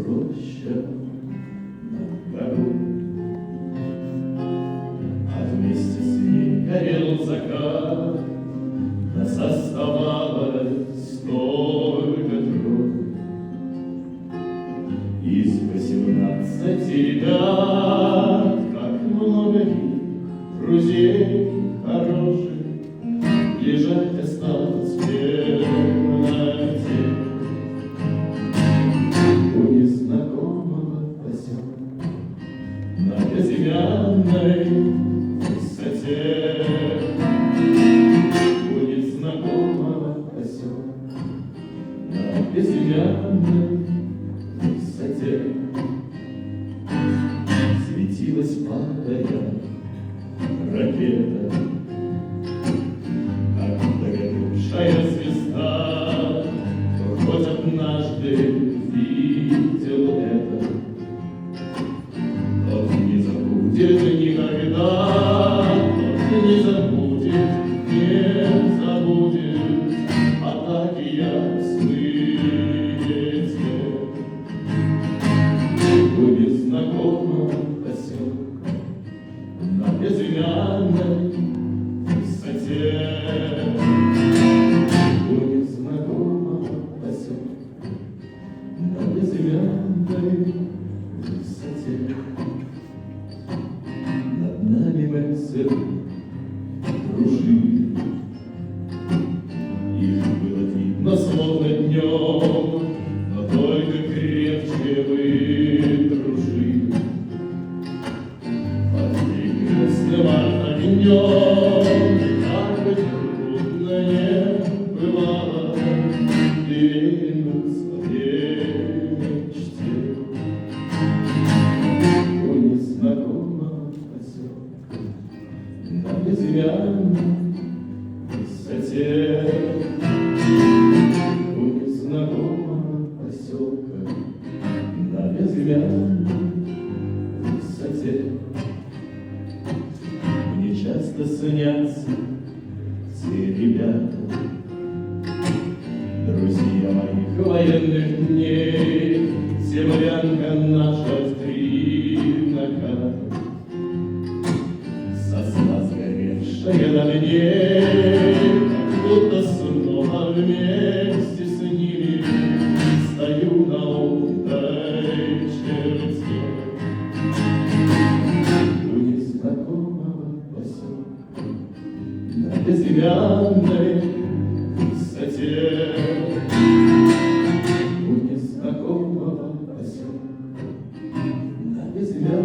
роща над горой, а вместе с ней горел закат, нас оставалось только трое. Из 18 ребят, как много их, друзей хороших, лежать осталось в темноте. У незнакомого поселка на безымянной высоте. У незнакомого поселка на безымянной высоте светилась, падая, ракета, как догоревшая звезда. Кто хоть однажды видел это, тот не забудет никогда, тот не забудет, не забудет атаки ясных звезд. У незнакомого поселка на безымянной высоте. У незнакомого поселка на безымянной высоте. Над нами мысли кружили, их было видно словно днем, но только крепче вы дружили. Под прекрасным огнем, как бы трудно не бывало, ты верен в своей мечте. У незнакомого поселка на безымянной высоте. У незнакомого поселка на безымянной высоте. Мне часто снятся все ребята, друзья моих военных дней, землянка наша в 3 наката, сосна сгоревшая на мне, как будто снова вместе с ними стою на утой черте. У незнакомого поселка на безымянной высоте. У незнакомого поселка на безымянной